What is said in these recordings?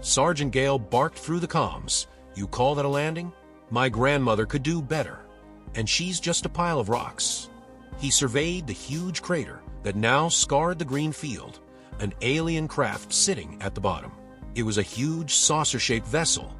Sergeant Gail barked through the comms. "You call that a landing? My grandmother could do better. And she's just a pile of rocks." He surveyed the huge crater that now scarred the green field, an alien craft sitting at the bottom. It was a huge saucer-shaped vessel,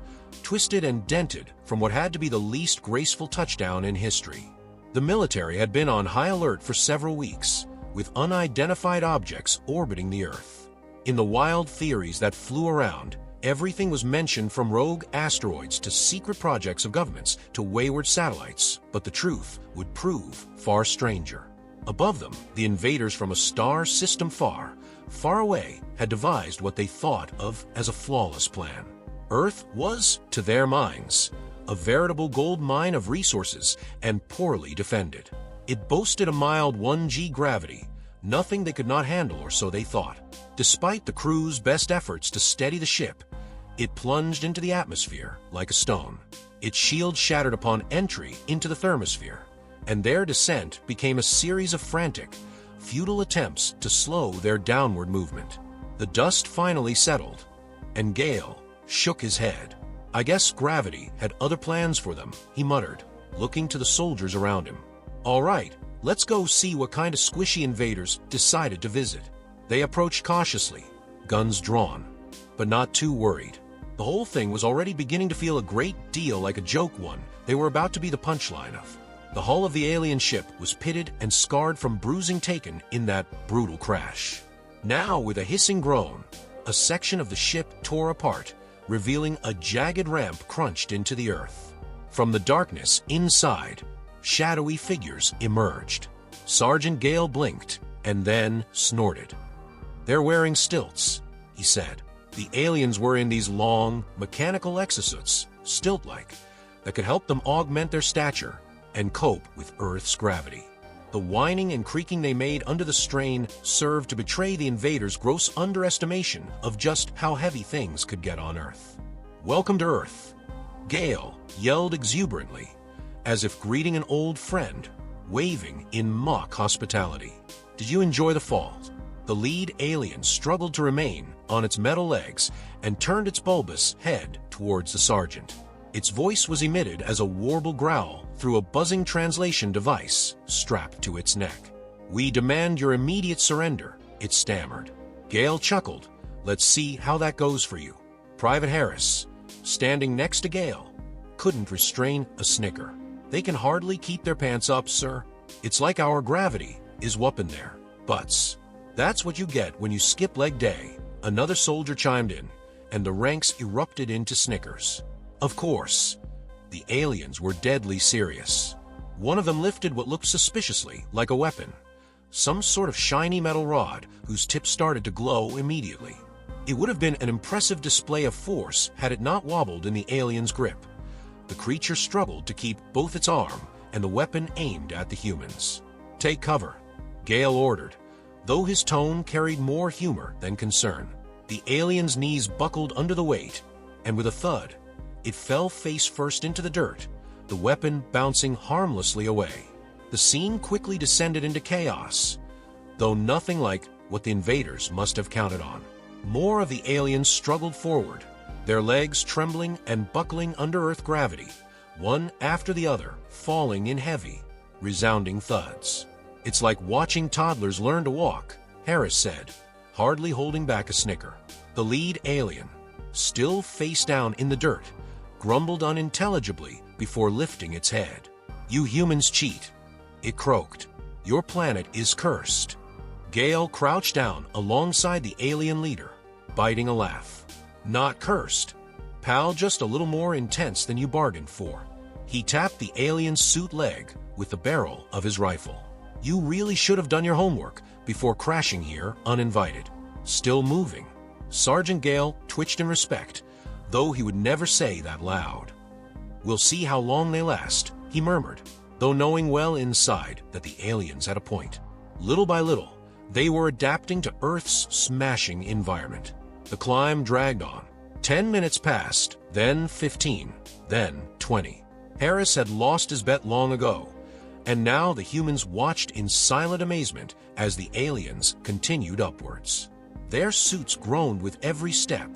twisted and dented from what had to be the least graceful touchdown in history. The military had been on high alert for several weeks, with unidentified objects orbiting the Earth. In the wild theories that flew around, everything was mentioned from rogue asteroids to secret projects of governments to wayward satellites, but the truth would prove far stranger. Above them, the invaders from a star system far, far away had devised what they thought of as a flawless plan. Earth was, to their minds, a veritable gold mine of resources and poorly defended. It boasted a mild 1G gravity, nothing they could not handle, or so they thought. Despite the crew's best efforts to steady the ship, it plunged into the atmosphere like a stone. Its shield shattered upon entry into the thermosphere, and their descent became a series of frantic, futile attempts to slow their downward movement. The dust finally settled, and Gale shook his head. "I guess gravity had other plans for them," he muttered, looking to the soldiers around him. "All right, let's go see what kind of squishy invaders decided to visit." They approached cautiously, guns drawn, but not too worried. The whole thing was already beginning to feel a great deal like a joke one they were about to be the punchline of. The hull of the alien ship was pitted and scarred from bruising taken in that brutal crash. Now, with a hissing groan, a section of the ship tore apart, revealing a jagged ramp crunched into the earth. From the darkness inside, shadowy figures emerged. Sergeant Gail blinked and then snorted. "They're wearing stilts," he said. The aliens were in these long, mechanical exosuits, stilt-like, that could help them augment their stature and cope with Earth's gravity. The whining and creaking they made under the strain served to betray the invaders' gross underestimation of just how heavy things could get on Earth. "Welcome to Earth," Gail yelled exuberantly, as if greeting an old friend, waving in mock hospitality. "Did you enjoy the fall?" The lead alien struggled to remain on its metal legs and turned its bulbous head towards the sergeant. Its voice was emitted as a warble growl through a buzzing translation device strapped to its neck. "We demand your immediate surrender," it stammered. Gail chuckled. "Let's see how that goes for you." Private Harris, standing next to Gail, couldn't restrain a snicker. "They can hardly keep their pants up, sir. It's like our gravity is whooping their butts." "That's what you get when you skip leg day," another soldier chimed in, and the ranks erupted into snickers. Of course, the aliens were deadly serious. One of them lifted what looked suspiciously like a weapon, some sort of shiny metal rod whose tip started to glow immediately. It would have been an impressive display of force had it not wobbled in the alien's grip. The creature struggled to keep both its arm and the weapon aimed at the humans. "Take cover," Gail ordered, though his tone carried more humor than concern. The alien's knees buckled under the weight, and with a thud, it fell face first into the dirt, the weapon bouncing harmlessly away. The scene quickly descended into chaos, though nothing like what the invaders must have counted on. More of the aliens struggled forward, their legs trembling and buckling under Earth gravity, one after the other falling in heavy, resounding thuds. "It's like watching toddlers learn to walk," Harris said, hardly holding back a snicker. The lead alien, still face down in the dirt, grumbled unintelligibly before lifting its head. "You humans cheat," it croaked. "Your planet is cursed." Gail crouched down alongside the alien leader, biting a laugh. "Not cursed, pal, just a little more intense than you bargained for." He tapped the alien's suit leg with the barrel of his rifle. "You really should have done your homework before crashing here uninvited." Still moving, Sergeant Gail twitched in respect, though he would never say that loud. "We'll see how long they last," he murmured, though knowing well inside that the aliens had a point. Little by little, they were adapting to Earth's smashing environment. The climb dragged on. 10 minutes passed, then 15, then 20. Harris had lost his bet long ago, and now the humans watched in silent amazement as the aliens continued upwards. Their suits groaned with every step,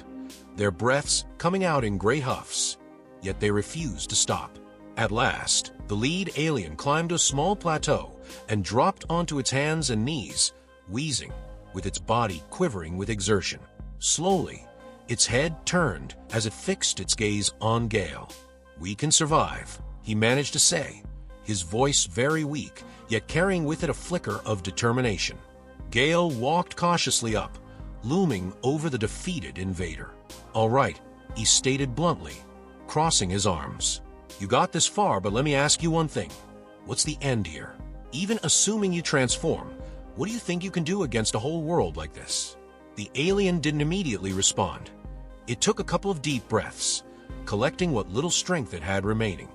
their breaths coming out in great huffs, yet they refused to stop. At last, the lead alien climbed a small plateau and dropped onto its hands and knees, wheezing, with its body quivering with exertion. Slowly, its head turned as it fixed its gaze on Gail. "We can survive," he managed to say, his voice very weak, yet carrying with it a flicker of determination. Gail walked cautiously up, looming over the defeated invader. "All right," he stated bluntly, crossing his arms. "You got this far, but let me ask you one thing. What's the end here? Even assuming you transform, what do you think you can do against a whole world like this?" The alien didn't immediately respond. It took a couple of deep breaths, collecting what little strength it had remaining.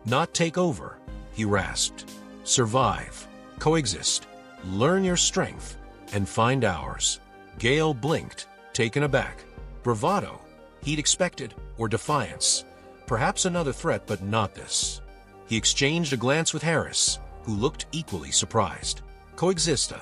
"Not take over," he rasped. "Survive, coexist, learn your strength, and find ours." Gail blinked, taken aback. Bravado, he'd expected, or defiance. Perhaps another threat, but not this. He exchanged a glance with Harris, who looked equally surprised. "Coexista,"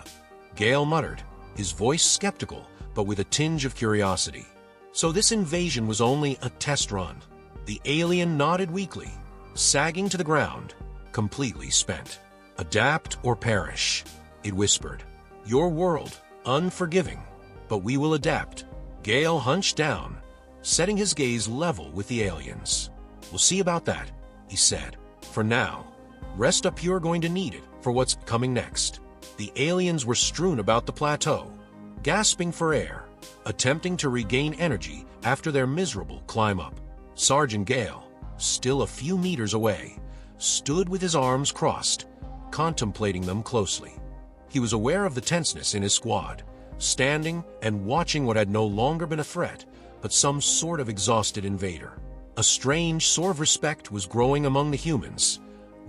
Gail muttered, his voice skeptical, but with a tinge of curiosity. "So this invasion was only a test run." The alien nodded weakly, sagging to the ground, completely spent. "Adapt or perish," it whispered. "Your world, unforgiving, but we will adapt." Gail hunched down, setting his gaze level with the aliens. "We'll see about that," he said. "For now, rest up. You're going to need it for what's coming next." The aliens were strewn about the plateau, gasping for air, attempting to regain energy after their miserable climb up. Sergeant Gail, still a few meters away, stood with his arms crossed, contemplating them closely. He was aware of the tenseness in his squad, standing and watching what had no longer been a threat, but some sort of exhausted invader. A strange sort of respect was growing among the humans,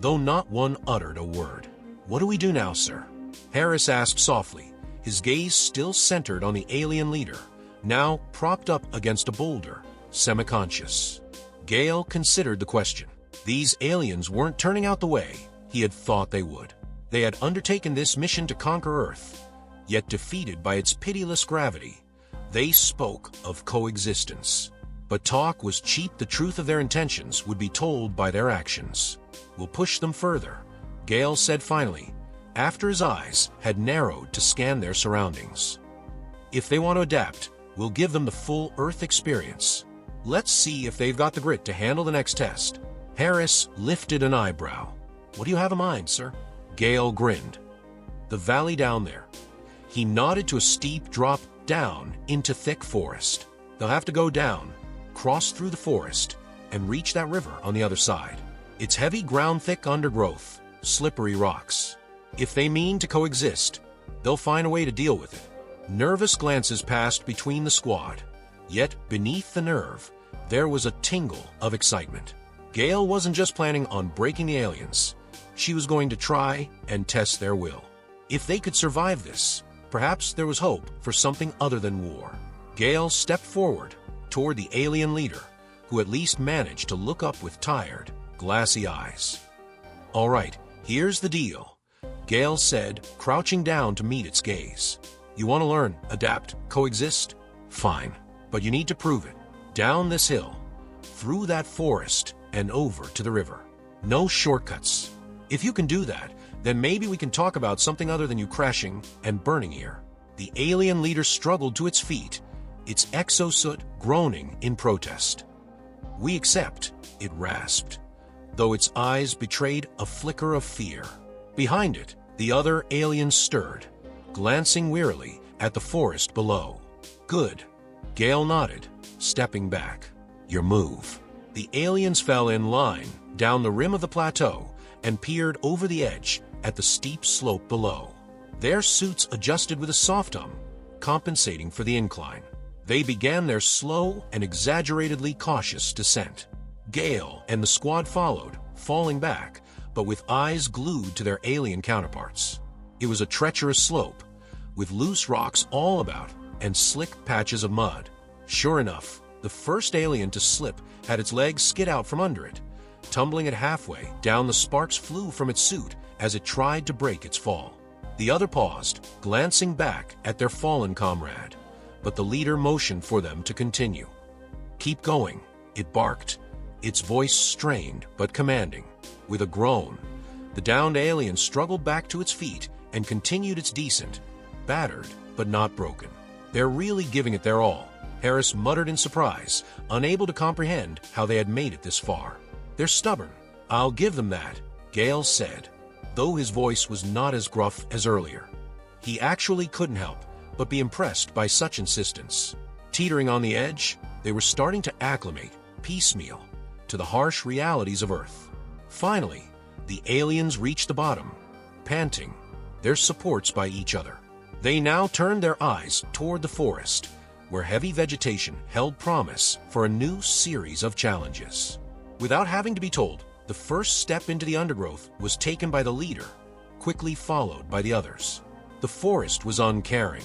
though not one uttered a word. "What do we do now, sir?" Harris asked softly, his gaze still centered on the alien leader, now propped up against a boulder, semi-conscious. Gail considered the question. These aliens weren't turning out the way he had thought they would. They had undertaken this mission to conquer Earth, yet defeated by its pitiless gravity. They spoke of coexistence. But talk was cheap. The truth of their intentions would be told by their actions. "We'll push them further," Gail said finally, after his eyes had narrowed to scan their surroundings. "If they want to adapt, we'll give them the full Earth experience. Let's see if they've got the grit to handle the next test." Harris lifted an eyebrow. "What do you have in mind, sir?" Gail grinned. "The valley down there." He nodded to a steep drop down into thick forest. "They'll have to go down, cross through the forest, and reach that river on the other side. It's heavy ground, thick undergrowth, slippery rocks. If they mean to coexist, they'll find a way to deal with it." Nervous glances passed between the squad, yet beneath the nerve, there was a tingle of excitement. Gail wasn't just planning on breaking the aliens. She was going to try and test their will. If they could survive this, perhaps there was hope for something other than war. Gail stepped forward toward the alien leader, who at least managed to look up with tired, glassy eyes. "All right, here's the deal," Gail said, crouching down to meet its gaze. "You want to learn, adapt, coexist? Fine, but you need to prove it. Down this hill, through that forest, and over to the river. No shortcuts. If you can do that, then maybe we can talk about something other than you crashing and burning here." The alien leader struggled to its feet, its exosuit groaning in protest. "We accept," it rasped, though its eyes betrayed a flicker of fear. Behind it, the other aliens stirred, glancing wearily at the forest below. "Good," Gail nodded, stepping back. "Your move." The aliens fell in line down the rim of the plateau and peered over the edge at the steep slope below. Their suits adjusted with a soft hum, compensating for the incline. They began their slow and exaggeratedly cautious descent. Gail and the squad followed, falling back, but with eyes glued to their alien counterparts. It was a treacherous slope, with loose rocks all about and slick patches of mud. Sure enough, the first alien to slip had its legs skid out from under it. Tumbling it halfway down, the sparks flew from its suit as it tried to break its fall. The other paused, glancing back at their fallen comrade, but the leader motioned for them to continue. Keep going, it barked, its voice strained but commanding. With a groan, the downed alien struggled back to its feet and continued its descent, battered but not broken. They're really giving it their all, Harris muttered in surprise, unable to comprehend how they had made it this far. They're stubborn, I'll give them that, Gail said, though his voice was not as gruff as earlier. He actually couldn't help but be impressed by such insistence. Teetering on the edge, they were starting to acclimate, piecemeal, to the harsh realities of Earth. Finally, the aliens reached the bottom, panting, their supports by each other. They now turned their eyes toward the forest, where heavy vegetation held promise for a new series of challenges. Without having to be told, the first step into the undergrowth was taken by the leader, quickly followed by the others. The forest was uncaring.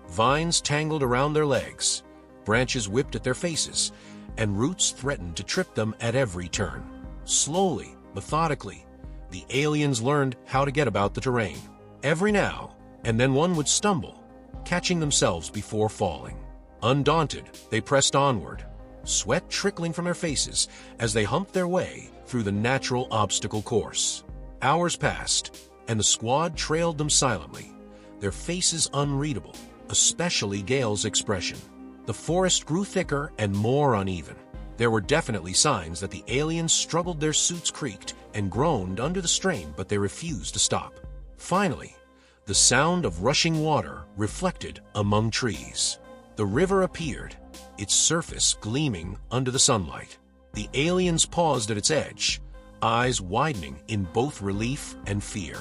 Vines tangled around their legs, branches whipped at their faces, and roots threatened to trip them at every turn. Slowly, methodically, the aliens learned how to get about the terrain. Every now and then one would stumble, catching themselves before falling. Undaunted, they pressed onward, sweat trickling from their faces as they humped their way through the natural obstacle course. Hours passed, and the squad trailed them silently, their faces unreadable, especially Gail's expression. The forest grew thicker and more uneven. There were definitely signs that the aliens struggled. Their suits creaked and groaned under the strain, but they refused to stop. Finally, the sound of rushing water reflected among trees. The river appeared, its surface gleaming under the sunlight. The aliens paused at its edge, eyes widening in both relief and fear.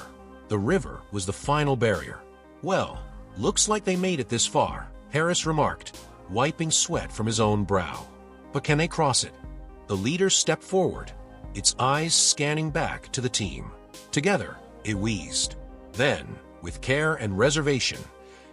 The river was the final barrier. Well, looks like they made it this far, Harris remarked, wiping sweat from his own brow. But can they cross it? The leader stepped forward, its eyes scanning back to the team. Together, it wheezed. Then, with care and reservation,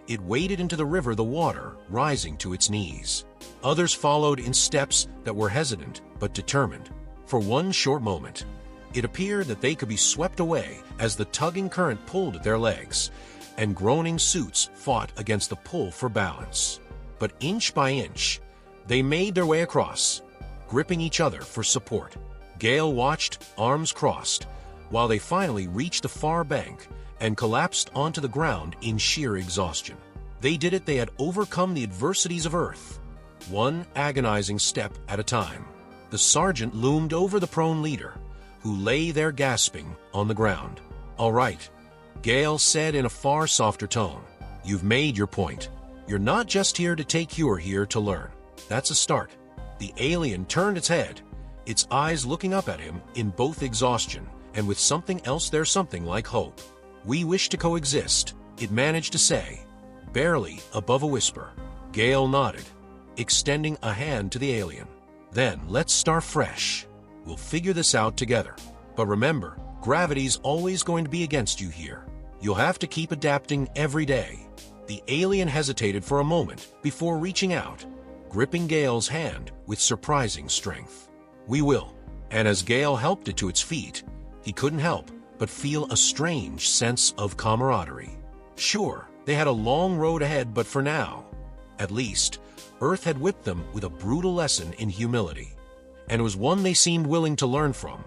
it waded into the river, the water rising to its knees. Others followed in steps that were hesitant but determined. For one short moment, it appeared that they could be swept away as the tugging current pulled at their legs, and groaning suits fought against the pull for balance. But inch by inch, they made their way across, gripping each other for support. Gail watched, arms crossed, while they finally reached the far bank and collapsed onto the ground in sheer exhaustion. They did it. They had overcome the adversities of Earth, one agonizing step at a time. The sergeant loomed over the prone leader, who lay there gasping on the ground. "All right," Gail said in a far softer tone. "You've made your point. You're not just here to take, you're here to learn. That's a start." The alien turned its head, its eyes looking up at him in both exhaustion and with something else there, something like hope. "We wish to coexist," it managed to say, barely above a whisper. Gail nodded, extending a hand to the alien. "Then let's start fresh. We'll figure this out together. But remember, gravity's always going to be against you here. You'll have to keep adapting every day." The alien hesitated for a moment before reaching out, gripping Gail's hand with surprising strength. "We will." And as Gail helped it to its feet, he couldn't help but feel a strange sense of camaraderie. Sure, they had a long road ahead, but for now, at least, Earth had whipped them with a brutal lesson in humility, and it was one they seemed willing to learn from.